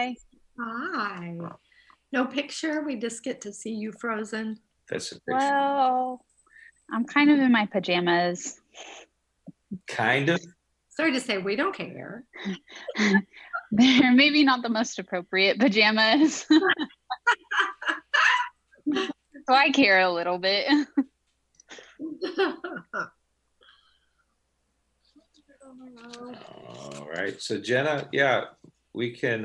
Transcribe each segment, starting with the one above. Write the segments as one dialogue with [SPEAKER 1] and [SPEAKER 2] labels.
[SPEAKER 1] Hi.
[SPEAKER 2] Hi. No picture. We just get to see you frozen.
[SPEAKER 3] That's a picture.
[SPEAKER 1] Well, I'm kind of in my pajamas.
[SPEAKER 3] Kind of.
[SPEAKER 2] Sorry to say, we don't care.
[SPEAKER 1] They're maybe not the most appropriate pajamas. So I care a little bit.
[SPEAKER 3] All right. So Jenna, yeah, we can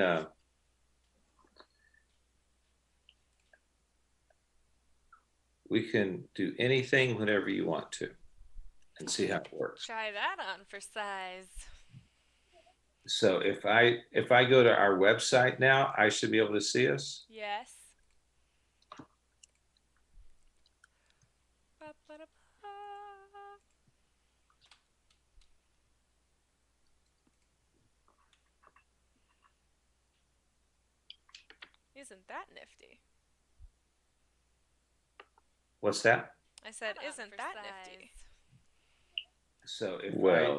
[SPEAKER 3] do anything whenever you want to and see how it works.
[SPEAKER 4] Try that on for size.
[SPEAKER 3] So if I go to our website now, I should be able to see us.
[SPEAKER 4] Yes. Ba-ba-da-ba. Isn't that nifty?
[SPEAKER 3] What's that?
[SPEAKER 4] I said, isn't that nifty?
[SPEAKER 3] So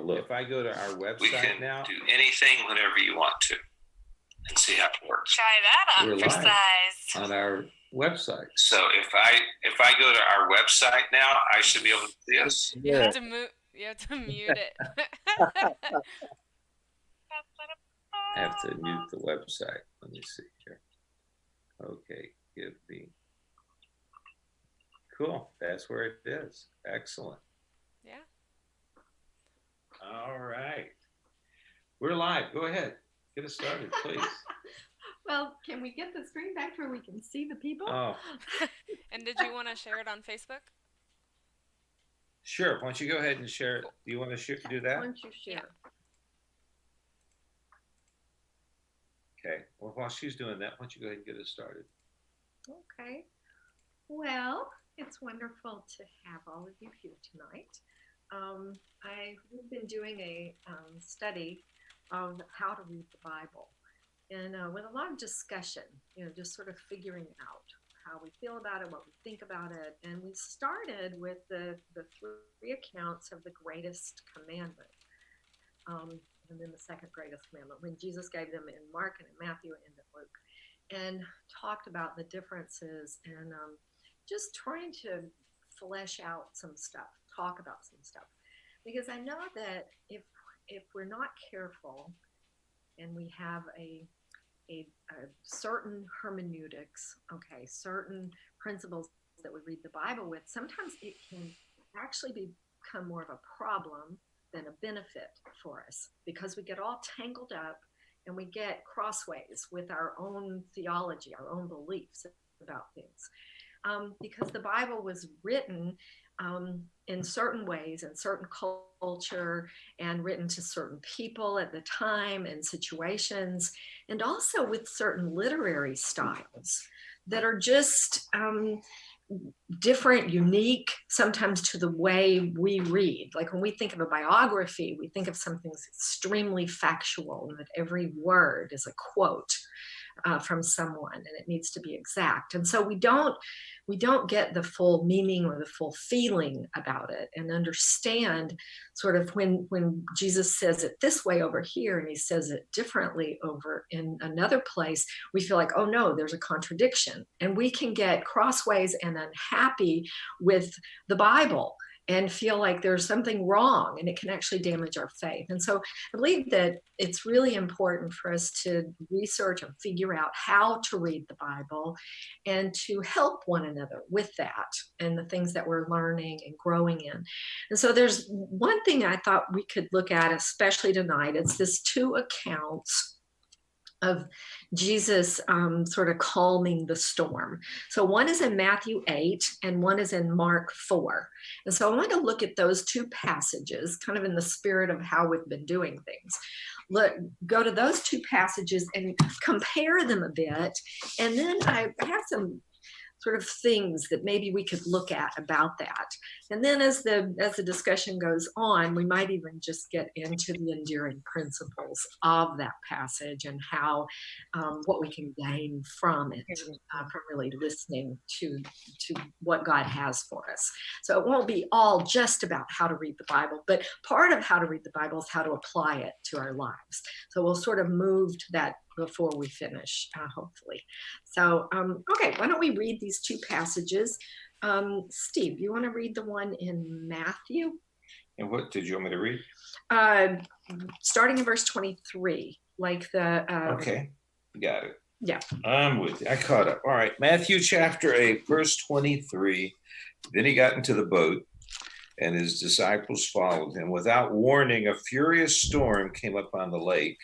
[SPEAKER 5] Look,
[SPEAKER 3] if I go to our
[SPEAKER 5] we
[SPEAKER 3] website
[SPEAKER 5] can
[SPEAKER 3] now,
[SPEAKER 5] do anything whenever you want to and see how it works.
[SPEAKER 4] Try that on
[SPEAKER 3] We're
[SPEAKER 4] for
[SPEAKER 3] live.
[SPEAKER 4] size.
[SPEAKER 3] on our website.
[SPEAKER 5] So if I go to our website now, I should be able to see us.
[SPEAKER 4] You have to mute. You have to mute it.
[SPEAKER 3] I have to mute the website. Let me see here. Okay, give me. Cool. That's where it is. Excellent.
[SPEAKER 4] Yeah.
[SPEAKER 3] All right. We're live. Go ahead. Get us started, please.
[SPEAKER 2] Well, can we get the screen back to where we can see the people?
[SPEAKER 3] Oh,
[SPEAKER 4] And did you want to share it on Facebook?
[SPEAKER 3] sure. Why don't you go ahead and share it? Do you want to do that?
[SPEAKER 2] Why don't you share?
[SPEAKER 3] Okay. Well, while she's doing that, why don't you go ahead and get us started?
[SPEAKER 2] Okay. Well, it's wonderful to have all of you here tonight. We've been doing a study of how to read the Bible, and with a lot of discussion, just sort of figuring out how we feel about it, what we think about it. And we started with the three accounts of the greatest commandment, and then the second greatest commandment, when Jesus gave them in Mark and in Matthew and in Luke, and talked about the differences, and just trying to flesh out some stuff, talk about some stuff. Because I know that if we're not careful and we have a certain hermeneutics, okay, certain principles that we read the Bible with, sometimes it can actually become more of a problem than a benefit for us, because we get all tangled up and we get crossways with our own theology, our own beliefs about things. Because the Bible was written in certain ways, in certain culture, and written to certain people at the time and situations, and also with certain literary styles that are just different, unique, sometimes to the way we read. Like when we think of a biography, we think of something that's extremely factual, and that every word is a quote from someone, and it needs to be exact. And so we don't get the full meaning or the full feeling about it, and understand sort of when Jesus says it this way over here and he says it differently over in another place, we feel like, oh no, there's a contradiction, and we can get crossways and unhappy with the Bible and feel like there's something wrong, and it can actually damage our faith. And so I believe that it's really important for us to research and figure out how to read the Bible, and to help one another with that and the things that we're learning and growing in. And so there's one thing I thought we could look at, especially tonight. It's this two accounts of Jesus sort of calming the storm. So one is in Matthew 8 and one is in Mark 4. And so I want to look at those two passages, kind of in the spirit of how we've been doing things. Go to those two passages and compare them a bit. And then I have some sort of things that maybe we could look at about that. And then as the discussion goes on, we might even just get into the enduring principles of that passage, and how what we can gain from it, from really listening to what God has for us. So it won't be all just about how to read the Bible, but part of how to read the Bible is how to apply it to our lives. So we'll sort of move to that before we finish, hopefully. So, okay, why don't we read these two passages? Steve, you want to read the one in Matthew?
[SPEAKER 3] And what did you want me to read?
[SPEAKER 2] Starting in verse 23, like the.
[SPEAKER 3] Okay, got it.
[SPEAKER 2] Yeah.
[SPEAKER 3] I'm with you. I caught up. All right, Matthew chapter 8, verse 23. Then he got into the boat, and his disciples followed him. Without warning, a furious storm came up on the lake,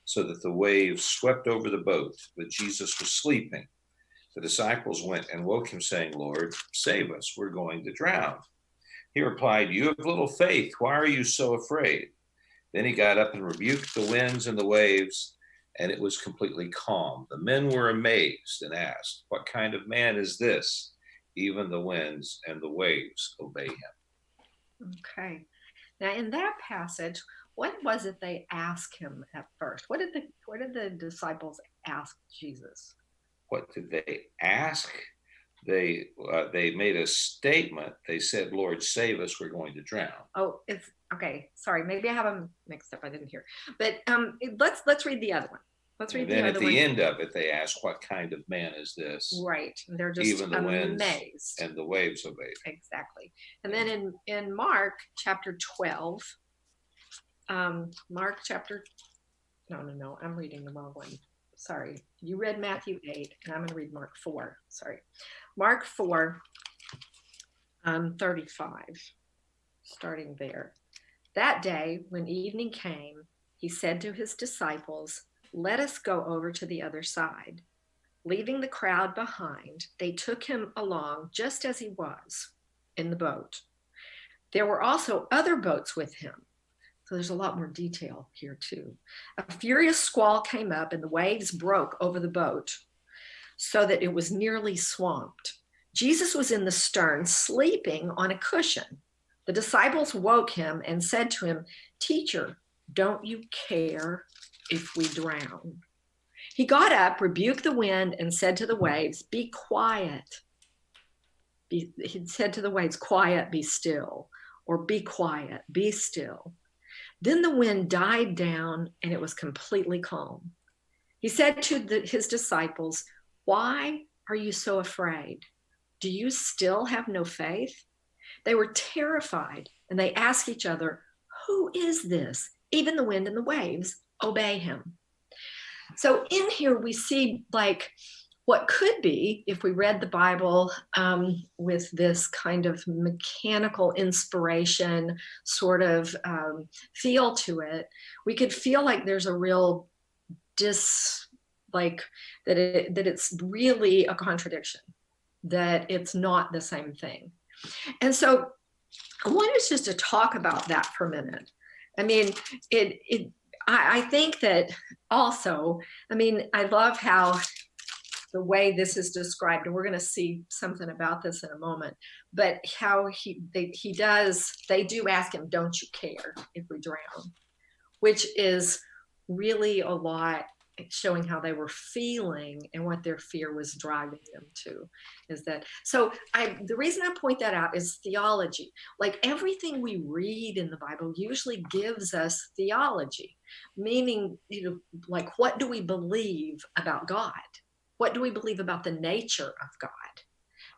[SPEAKER 3] so that the waves swept over the boat, but Jesus was sleeping. The disciples went and woke him, saying, "Lord, save us, we're going to drown." He replied, "You have little faith. Why are you so afraid?" Then he got up and rebuked the winds and the waves, and it was completely calm. The men were amazed and asked, "What kind of man is this? Even the winds and the waves obey him."
[SPEAKER 2] Okay. Now, in that passage, what was it they asked him at first? What did the disciples ask Jesus?
[SPEAKER 3] What did they ask? They made a statement. They said, "Lord, save us, we're going to drown."
[SPEAKER 2] Oh, it's okay. Sorry, maybe I have them mixed up. I didn't hear. But let's read the other one. Let's read
[SPEAKER 3] And then
[SPEAKER 2] the
[SPEAKER 3] at
[SPEAKER 2] other
[SPEAKER 3] the
[SPEAKER 2] one.
[SPEAKER 3] end of it, they ask, "What kind of man is this?
[SPEAKER 2] Right. And they're just
[SPEAKER 3] Even the winds
[SPEAKER 2] amazed.
[SPEAKER 3] and the waves obey him."
[SPEAKER 2] Exactly. And then in Mark chapter 12, Mark chapter, no, I'm reading the wrong one. Sorry. You read Matthew 8, and I'm going to read Mark 4. Sorry. Mark 4, 35, starting there. That day, when evening came, he said to his disciples, "Let us go over to the other side." Leaving the crowd behind, they took him along just as he was in the boat. There were also other boats with him. So there's a lot more detail here too. A furious squall came up and the waves broke over the boat so that it was nearly swamped. Jesus was in the stern, sleeping on a cushion. The disciples woke him and said to him, "Teacher, don't you care if we drown?" He got up, rebuked the wind, and said to the waves, "Be quiet." He said to the waves, "Quiet, be still," or "Be quiet, be still." Then the wind died down and it was completely calm. He said to his disciples, "Why are you so afraid? Do you still have no faith?" They were terrified and they asked each other, "Who is this? Even the wind and the waves obey him." So in here we see like what could be, if we read the Bible with this kind of mechanical inspiration sort of feel to it, we could feel like there's a real that it's really a contradiction, that it's not the same thing. And so I want us just to talk about that for a minute. I mean, I think that also, I mean, I love how the way this is described, and we're going to see something about this in a moment, but how they do ask him, "Don't you care if we drown?" Which is really a lot showing how they were feeling and what their fear was driving them to. Is that so? The reason I point that out is theology. Like everything we read in the Bible usually gives us theology, meaning, like what do we believe about God? What do we believe about the nature of God?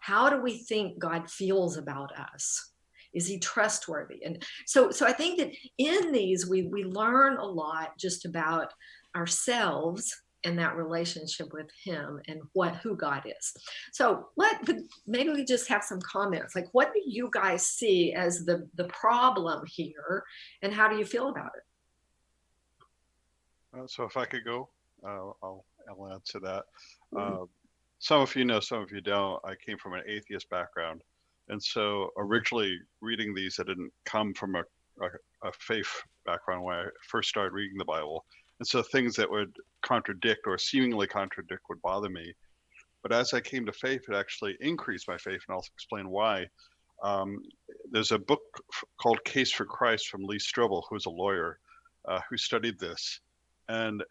[SPEAKER 2] How do we think God feels about us? Is he trustworthy? And so I think that in these, we learn a lot just about ourselves and that relationship with him and who God is. So maybe we just have some comments. Like, what do you guys see as the problem here, and how do you feel about it?
[SPEAKER 6] So if I could go, I'll add to that. Some of you know, some of you don't. I came from an atheist background. And so originally reading these, I didn't come from a faith background when I first started reading the Bible. And so things that would contradict or seemingly contradict would bother me. But as I came to faith, it actually increased my faith, and I'll explain why. There's a book called Case for Christ from Lee Strobel, who's a lawyer who studied this. And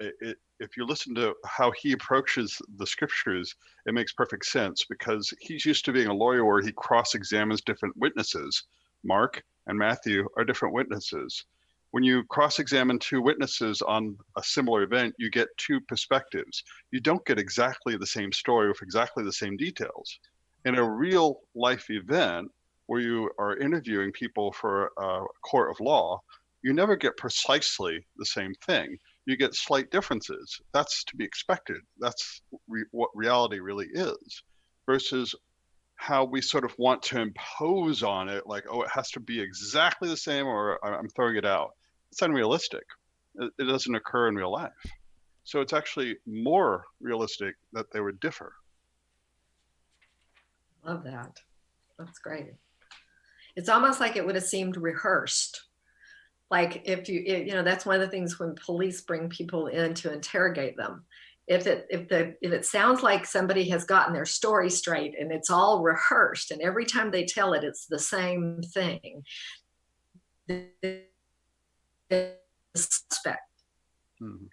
[SPEAKER 6] if you listen to how he approaches the scriptures, it makes perfect sense, because he's used to being a lawyer where he cross-examines different witnesses. Mark and Matthew are different witnesses. When you cross-examine two witnesses on a similar event, you get two perspectives. You don't get exactly the same story with exactly the same details. In a real life event where you are interviewing people for a court of law, you never get precisely the same thing. You get slight differences. That's to be expected. That's what reality really is, versus how we sort of want to impose on it, like, oh, it has to be exactly the same, or I'm throwing it out. It's unrealistic. It doesn't occur in real life. So it's actually more realistic that they would differ.
[SPEAKER 2] Love that. That's great. It's almost like it would have seemed rehearsed. Like if you know, that's one of the things when police bring people in to interrogate them. If it sounds like somebody has gotten their story straight and it's all rehearsed, and every time they tell it, it's the same thing, the suspect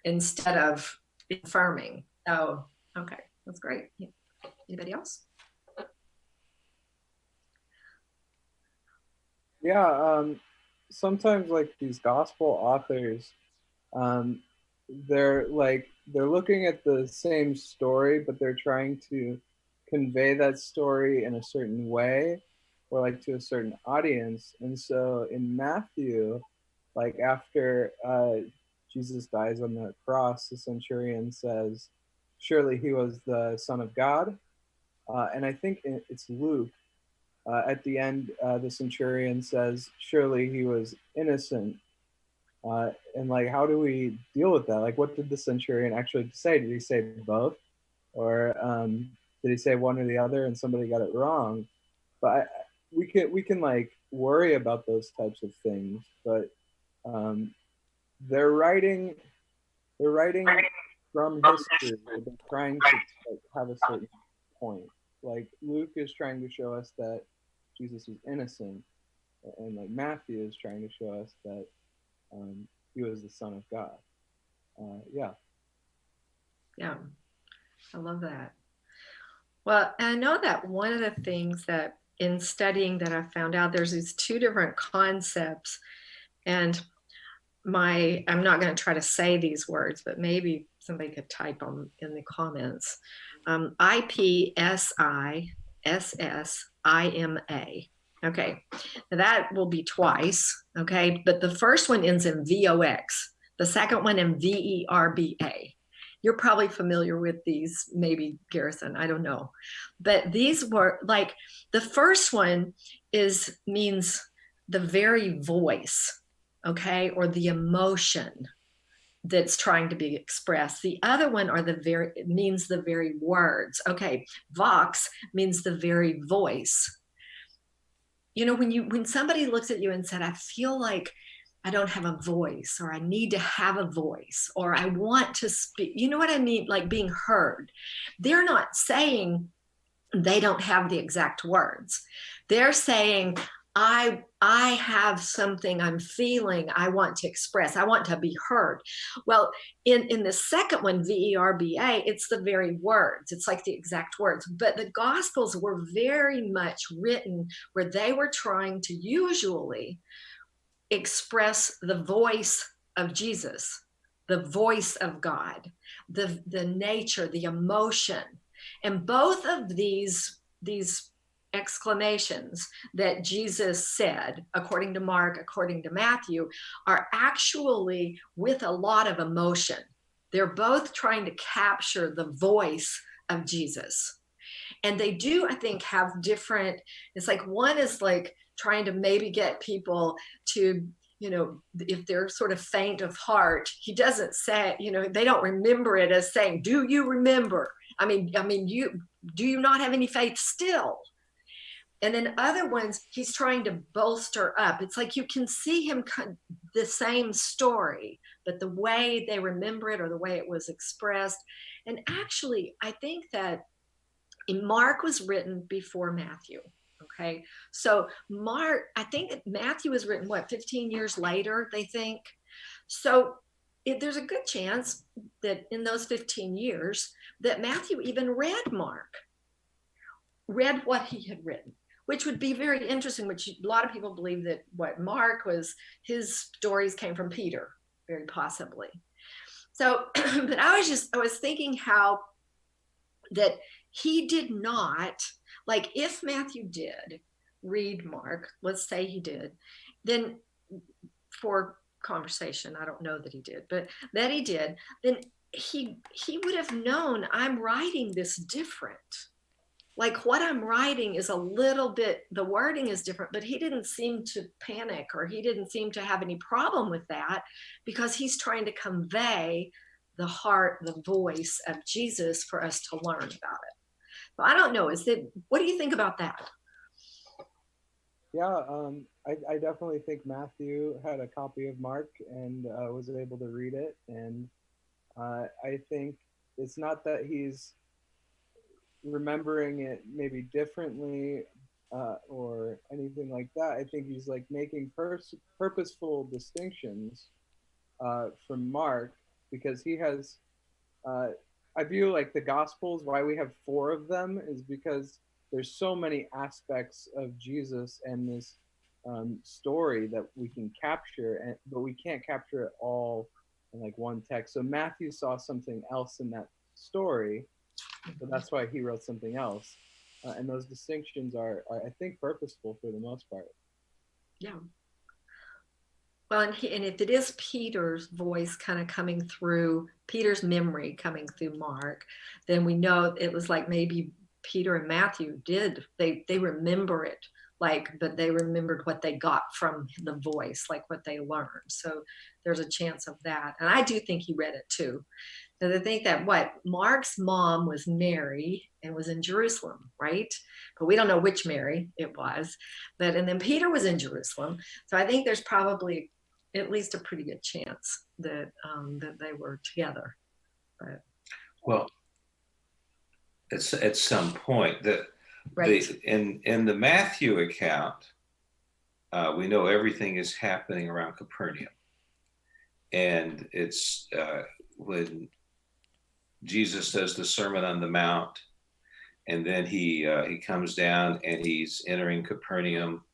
[SPEAKER 2] instead of affirming. Oh, okay, that's great. Anybody else?
[SPEAKER 7] Yeah, sometimes like these gospel authors, they're looking at the same story, but they're trying to convey that story in a certain way or like to a certain audience. And so in Matthew, like after Jesus dies on the cross, the centurion says, surely he was the Son of God. And I think it's Luke. At the end, the centurion says, surely he was innocent. And like, how do we deal with that? Like, what did the centurion actually say? Did he say both? Or did he say one or the other and somebody got it wrong? But we can like worry about those types of things, but they're writing from history. They're trying to like, have a certain point. Like Luke is trying to show us that Jesus is innocent, and like Matthew is trying to show us that he was the Son of God. Yeah,
[SPEAKER 2] I love that. Well, I know that one of the things that in studying that I found out, there's these two different concepts, and I'm not going to try to say these words, but maybe somebody could type them in the comments. IPSISSIMA. Okay, now that will be twice. Okay, but the first one ends in VOX, the second one in VERBA. You're probably familiar with these, maybe Garrison, I don't know. But these were like, the first one means the very voice, okay, or the emotion that's trying to be expressed. The other one means the very words. Okay, vox means the very voice. You know, when somebody looks at you and said, I feel like I don't have a voice, or I need to have a voice, or I want to speak, you know what I mean? Like being heard. They're not saying they don't have the exact words. They're saying, I have something I'm feeling, I want to express, I want to be heard. Well, in the second one, VERBA, it's the very words, it's like the exact words. But the Gospels were very much written where they were trying to usually express the voice of Jesus, the voice of God, the nature, the emotion. And both of these exclamations that Jesus said, according to Mark, according to Matthew, are actually with a lot of emotion. They're both trying to capture the voice of Jesus. And they do, I think, have different, it's like one is like trying to maybe get people to, you know, if they're sort of faint of heart, he doesn't say, you know, they don't remember it as saying, do you remember? I mean, do you not have any faith still? And then other ones, he's trying to bolster up. It's like you can see him, the same story, but the way they remember it or the way it was expressed. And actually, I think that Mark was written before Matthew. Okay, so Mark, I think Matthew was written, 15 years later, they think. So there's a good chance that in those 15 years that Matthew even read what he had written. which would be very interesting, which a lot of people believe that what Mark was, his stories came from Peter, very possibly. So, but I was thinking how that he did not, like if Matthew did read Mark, let's say he did, then for conversation, I don't know that he did, but that he did, then he would have known I'm writing this different. Like what I'm writing is a little bit, the wording is different, but he didn't seem to panic, or he didn't seem to have any problem with that, because he's trying to convey the heart, the voice of Jesus for us to learn about it. So I don't know, what do you think about that?
[SPEAKER 7] Yeah, I definitely think Matthew had a copy of Mark and was able to read it. And I think it's not that he's remembering it maybe differently or anything like that. I think he's like making purposeful distinctions from Mark, because he has, I view like the Gospels, why we have 4 of them is because there's so many aspects of Jesus and this story that we can capture, but we can't capture it all in like one text. So Matthew saw something else in that story, so that's why he wrote something else. And those distinctions are, I think, purposeful for the most part.
[SPEAKER 2] Yeah. Well, and if it is Peter's voice kind of coming through, Peter's memory coming through Mark, then we know it was like maybe Peter and Matthew they remember it, like, but they remembered what they got from the voice, like what they learned. So there's a chance of that. And I do think he read it too. And I think that Mark's mom was Mary and was in Jerusalem, right? But we don't know which Mary it was. And then Peter was in Jerusalem. So I think there's probably at least a pretty good chance that that they were together. But
[SPEAKER 3] Well, it's at some point that
[SPEAKER 2] right.
[SPEAKER 3] in the Matthew account, we know everything is happening around Capernaum, and it's when Jesus does the Sermon on the Mount, and then he comes down and he's entering Capernaum,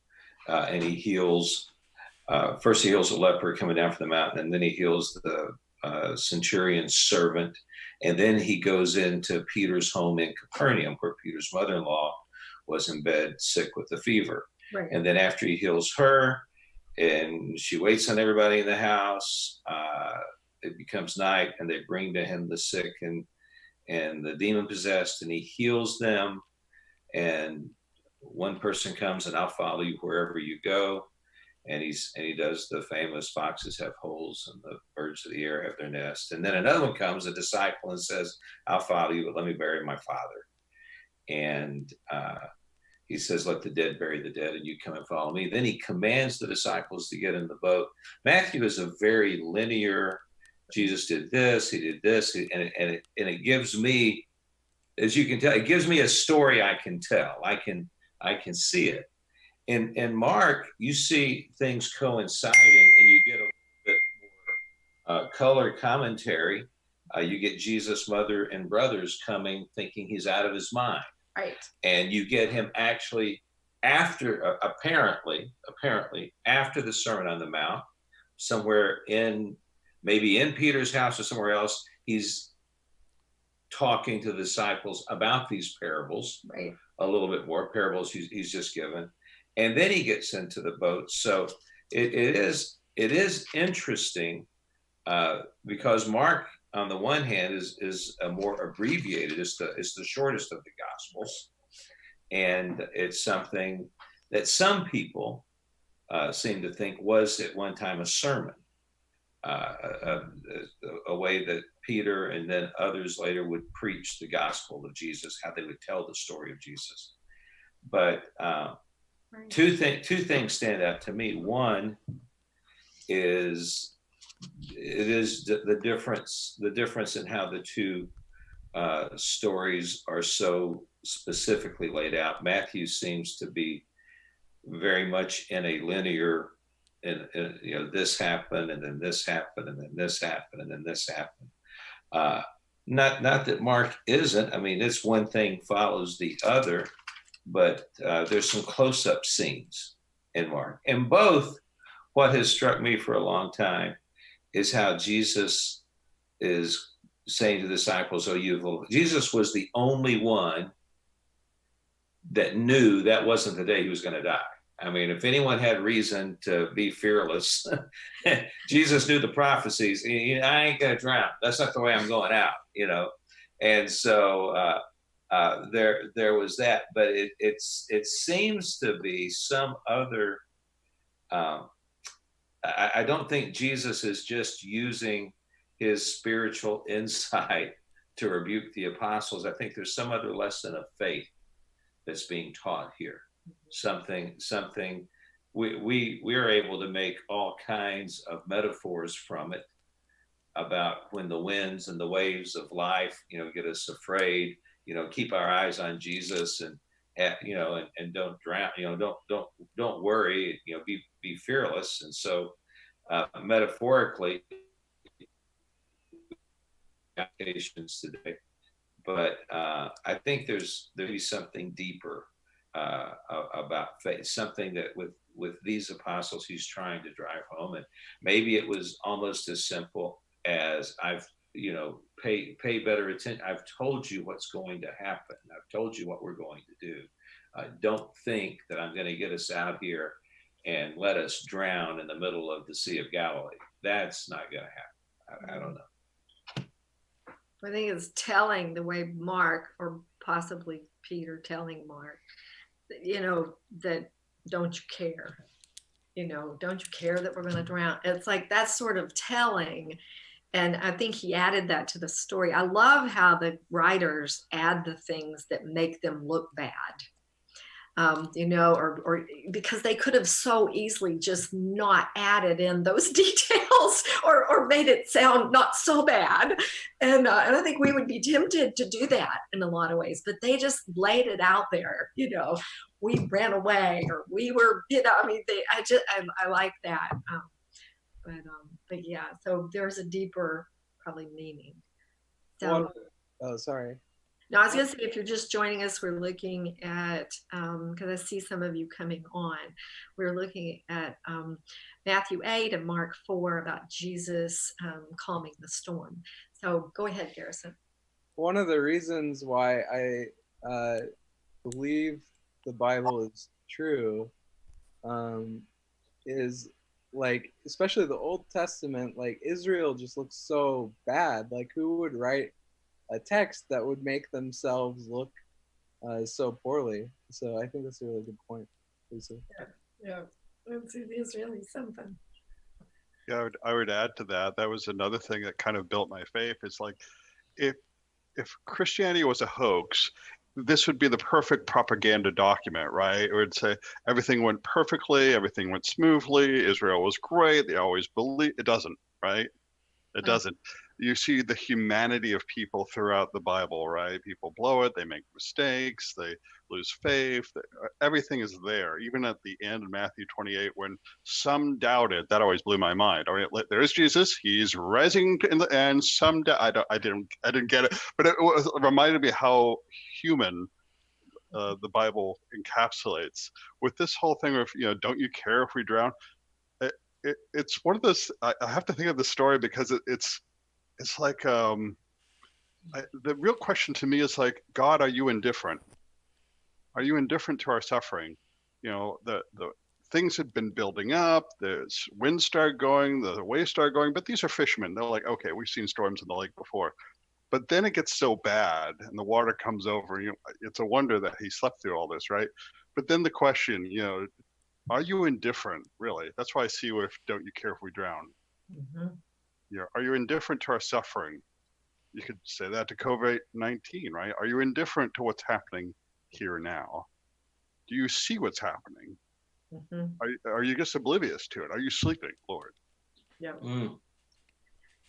[SPEAKER 3] and he heals. First, he heals a leper coming down from the mountain, and then he heals the centurion's servant, and then he goes into Peter's home in Capernaum, where Peter's mother-in-law was in bed sick with a fever.
[SPEAKER 2] Right.
[SPEAKER 3] And then after he heals her, and she waits on everybody in the house, it becomes night, and they bring to him the sick and the demon possessed, and he heals them. And one person comes, and I'll follow you wherever you go. And he does the famous foxes have holes and the birds of the air have their nest. And then another one comes, a disciple, and says, I'll follow you, but let me bury my father. And he says, let the dead bury the dead, and you come and follow me. Then he commands the disciples to get in the boat. Matthew is a very linear, Jesus did this, he did this, and it gives me, as you can tell, it gives me a story I can tell. I can see it. In Mark, you see things coinciding, and you get a little bit more color commentary. You get Jesus' mother and brothers coming, thinking he's out of his mind.
[SPEAKER 2] Right.
[SPEAKER 3] And you get him actually after, apparently after the Sermon on the Mount, somewhere maybe in Peter's house or somewhere else, he's talking to the disciples about these parables.
[SPEAKER 2] Right.
[SPEAKER 3] A little bit more parables he's just given. And then he gets into the boat. So it is interesting because Mark, on the one hand, is a more abbreviated. It's the shortest of the Gospels, and it's something that some people seem to think was at one time a sermon, a way that Peter and then others later would preach the gospel of Jesus, how they would tell the story of Jesus. But
[SPEAKER 2] Right.
[SPEAKER 3] Two things stand out to me. One is the difference in how the two stories are so specifically laid out. Matthew seems to be very much in a linear, and this happened, and then this happened, and then this happened, and then this happened. Not that Mark isn't. I mean, it's one thing follows the other. but there's some close-up scenes in Mark. And both, what has struck me for a long time is how Jesus is saying to the disciples, "Oh, Jesus was the only one that knew that wasn't the day he was going to die. I mean, if anyone had reason to be fearless, Jesus knew the prophecies. I ain't going to drown. That's not the way I'm going out, And so there was that, but it seems to be some other. I don't think Jesus is just using his spiritual insight to rebuke the apostles. I think there's some other lesson of faith that's being taught here. Something we are able to make all kinds of metaphors from it about when the winds and the waves of life, get us afraid, keep our eyes on Jesus and don't drown, don't worry, be fearless. And so metaphorically applications today, but I think there's something deeper about faith, something that with these apostles he's trying to drive home. And maybe it was almost as simple as pay better attention. I've told you what's going to happen. I've told you what we're going to do. Don't think that I'm going to get us out here and let us drown in the middle of the Sea of Galilee. That's not going to happen. I don't know.
[SPEAKER 2] I think it's telling the way Mark, or possibly Peter telling Mark, that don't you care? Don't you care that we're going to drown? It's like that's sort of telling. And I think he added that to the story. I love how the writers add the things that make them look bad. Or because they could have so easily just not added in those details or made it sound not so bad. And I think we would be tempted to do that in a lot of ways, but they just laid it out there, we ran away or we were, I like that. But yeah, so there's a deeper probably meaning. So,
[SPEAKER 7] sorry.
[SPEAKER 2] now, I was going to say, if you're just joining us, we're looking at, because I see some of you coming on, we're looking at Matthew 8 and Mark 4 about Jesus calming the storm. So go ahead, Garrison.
[SPEAKER 7] One of the reasons why I believe the Bible is true is, like, especially the Old Testament, like Israel just looks so bad. Like, who would write a text that would make themselves look so poorly? So I think that's a really good point, Lisa.
[SPEAKER 2] Yeah, it's really something.
[SPEAKER 6] Yeah, I would add to that. That was another thing that kind of built my faith. It's like, if Christianity was a hoax, this would be the perfect propaganda document, right? It would say everything went perfectly, everything went smoothly, Israel was great, they always believe. It doesn't, right? It doesn't. You see the humanity of people throughout the Bible, right? People blow it, they make mistakes, they lose faith. Everything is there. Even at the end of Matthew 28, when some doubted, that always blew my mind. All right, there is Jesus, he's rising in the end. Some I didn't get it, but it reminded me how human the Bible encapsulates. With this whole thing of, don't you care if we drown? It's one of those. I have to think of the story because it's like the real question to me is like, God, are you indifferent? Are you indifferent to our suffering? The things had been building up, the winds started going, the waves started going, but these are fishermen. They're like, okay, we've seen storms in the lake before. But then it gets so bad and the water comes over, it's a wonder that he slept through all this, right? But then the question, are you indifferent, really? That's why I see with don't you care if we drown?
[SPEAKER 2] Mm-hmm.
[SPEAKER 6] Are you indifferent to our suffering? You could say that to COVID-19, right? Are you indifferent to what's happening here now? Do you see what's happening?
[SPEAKER 2] Mm-hmm.
[SPEAKER 6] Are you just oblivious to it? Are you sleeping, Lord?
[SPEAKER 2] Yeah.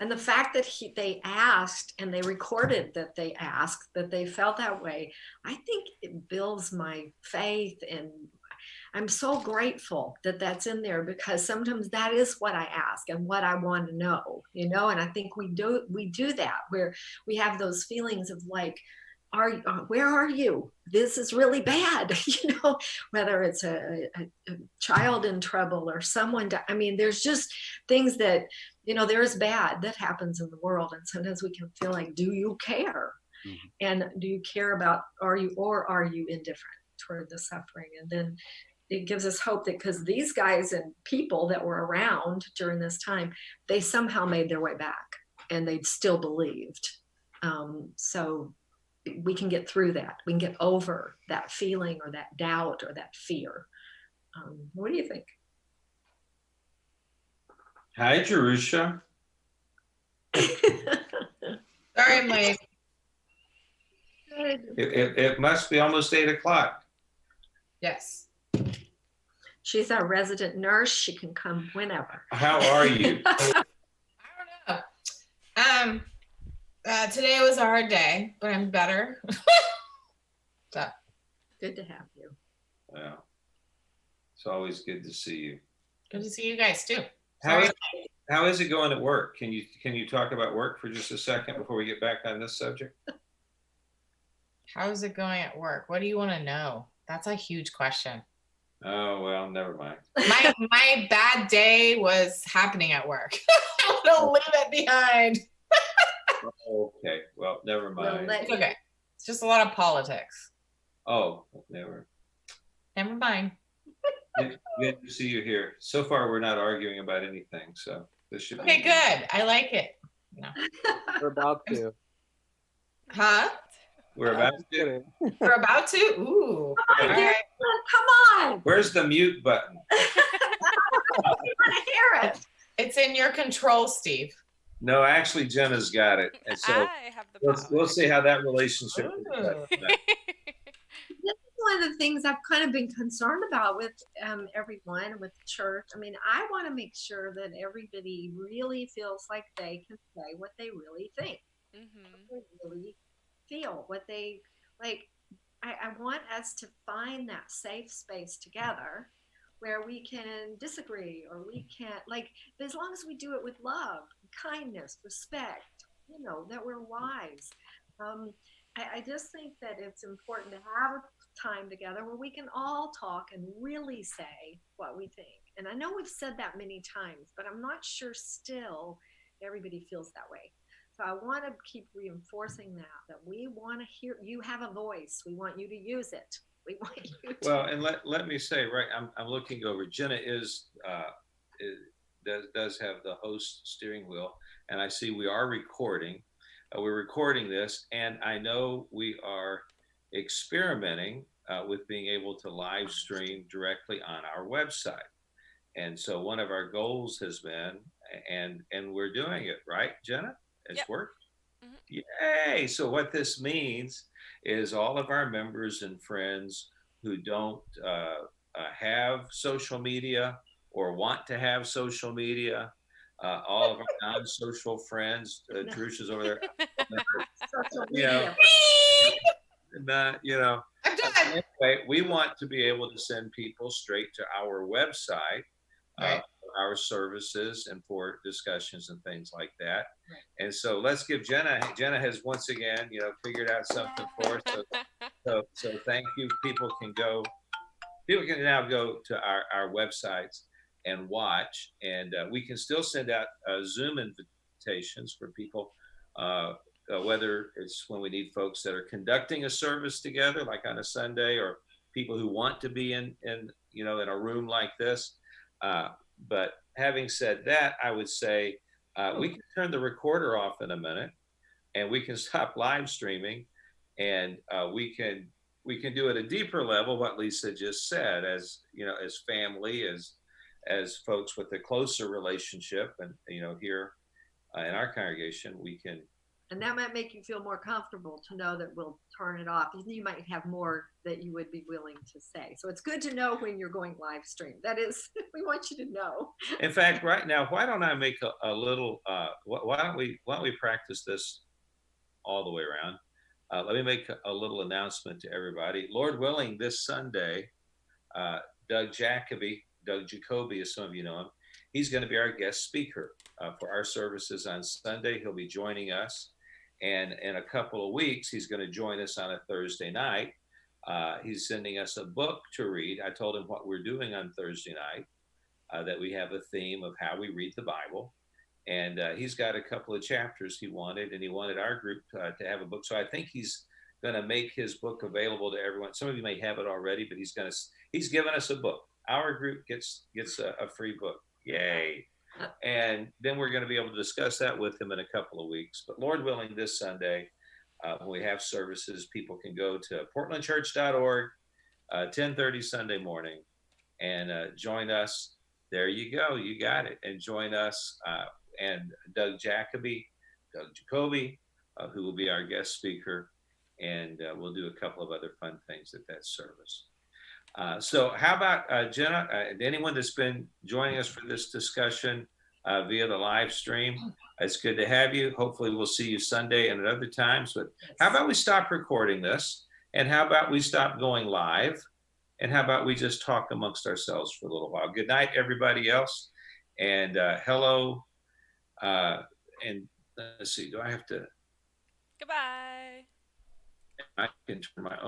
[SPEAKER 2] And the fact that they asked and they recorded that they asked, that they felt that way, I think it builds my faith. And I'm so grateful that that's in there, because sometimes that is what I ask and what I want to know, and I think we do that, where we have those feelings of like, where are you? This is really bad. You know, whether it's a child in trouble or someone, I mean, there's just things that, you know, there is bad that happens in the world. And sometimes we can feel like, do you care? And do you care about, are you indifferent toward the suffering? And then it gives us hope that because these guys and people that were around during this time, they somehow made their way back and they still believed. So we can get through that. We can get over that feeling or that doubt or that fear. What do you think?
[SPEAKER 3] Hi, Jerusha.
[SPEAKER 8] Sorry, I'm late.
[SPEAKER 3] It must be almost 8 o'clock.
[SPEAKER 8] Yes.
[SPEAKER 2] She's our resident nurse. She can come whenever.
[SPEAKER 3] How are you?
[SPEAKER 8] I don't know. Today was a hard day, but I'm better. So.
[SPEAKER 2] Good to have you.
[SPEAKER 3] Well, it's always good to see you.
[SPEAKER 8] Good to see you guys too.
[SPEAKER 3] How is it going at work? Can you talk about work for just a second before we get back on this subject?
[SPEAKER 8] How's it going at work? What do you want to know? That's a huge question.
[SPEAKER 3] Oh, well, never mind.
[SPEAKER 8] My bad day was happening at work. I want to leave it behind.
[SPEAKER 3] Okay, well, never mind.
[SPEAKER 8] It's okay. It's just a lot of politics.
[SPEAKER 3] Oh, never.
[SPEAKER 8] Never mind.
[SPEAKER 3] Good to see you here. So far, we're not arguing about anything, so this should
[SPEAKER 8] Okay,
[SPEAKER 3] be
[SPEAKER 8] good. I like it. No.
[SPEAKER 7] We're about to.
[SPEAKER 8] Huh?
[SPEAKER 3] We're about
[SPEAKER 7] Just
[SPEAKER 3] to.
[SPEAKER 7] kidding.
[SPEAKER 8] We're about to? Ooh.
[SPEAKER 2] Come on,
[SPEAKER 8] All
[SPEAKER 2] Gary,
[SPEAKER 8] right.
[SPEAKER 2] come on.
[SPEAKER 3] Where's the mute button?
[SPEAKER 2] I want to hear it.
[SPEAKER 8] It's in your control, Steve.
[SPEAKER 3] No, actually, Jenna's got it, and so
[SPEAKER 4] I have the power.
[SPEAKER 3] we'll see how that relationship.
[SPEAKER 8] Ooh.
[SPEAKER 2] This is one of the things I've kind of been concerned about with everyone, with the church. I mean, I want to make sure that everybody really feels like they can say what they really think, what they really feel, what they like. I want us to find that safe space together where we can disagree or we can't, like, as long as we do it with love, kindness, respect, you know, that we're wise. I just think that it's important to have a time together where we can all talk and really say what we think. And I know we've said that many times, but I'm not sure still everybody feels that way. So I want to keep reinforcing that we want to hear, you have a voice. We want you to use it. We want you to.
[SPEAKER 3] Well, and let me say, right, I'm looking over. Jenna does have the host steering wheel, and I see we are recording. We're recording this, and I know we are experimenting with being able to live stream directly on our website. And so one of our goals has been, and we're doing it, right, Jenna? It's worked. Yay! So what this means is all of our members and friends who don't have social media or want to have social media, all of our non-social friends, Drusha's over there, you know,
[SPEAKER 8] I'm done.
[SPEAKER 3] anyway, we want to be able to send people straight to our website,
[SPEAKER 8] Right.
[SPEAKER 3] our services and for discussions and things like that. Right. And so let's give Jenna has once again, figured out something for us. So thank you. People can now go to our websites and watch, and we can still send out Zoom invitations for people, whether it's when we need folks that are conducting a service together, like on a Sunday, or people who want to be in a room like this. But having said that, I would say we can turn the recorder off in a minute, and we can stop live streaming, and we can do at a deeper level what Lisa just said, as family, as folks with a closer relationship, and here in our congregation we can.
[SPEAKER 2] And that might make you feel more comfortable to know that we'll turn it off. You might have more that you would be willing to say. So it's good to know when you're going live stream. That is, we want you to know.
[SPEAKER 3] In fact, right now, why don't I make a little, why don't we practice this all the way around? Let me make a little announcement to everybody. Lord willing, this Sunday, Doug Jacoby, as some of you know him, he's going to be our guest speaker for our services on Sunday. He'll be joining us. And in a couple of weeks, he's going to join us on a Thursday night. He's sending us a book to read. I told him what we're doing on Thursday night, that we have a theme of how we read the Bible. And he's got a couple of chapters he wanted, and he wanted our group to have a book. So I think he's going to make his book available to everyone. Some of you may have it already, but he's given us a book. Our group gets a free book. Yay. And then we're going to be able to discuss that with him in a couple of weeks. But Lord willing, this Sunday, when we have services, people can go to portlandchurch.org, 10:30 Sunday morning, and join us. There you go. You got it. And join us and Doug Jacoby, who will be our guest speaker. And we'll do a couple of other fun things at that service. So how about Jenna, anyone that's been joining us for this discussion via the live stream? It's good to have you. Hopefully we'll see you Sunday and at other times. But how about we stop recording this? And how about we stop going live? And how about we just talk amongst ourselves for a little while? Good night, everybody else. And hello. And let's see, do I have to?
[SPEAKER 4] Goodbye.
[SPEAKER 3] I can turn my own.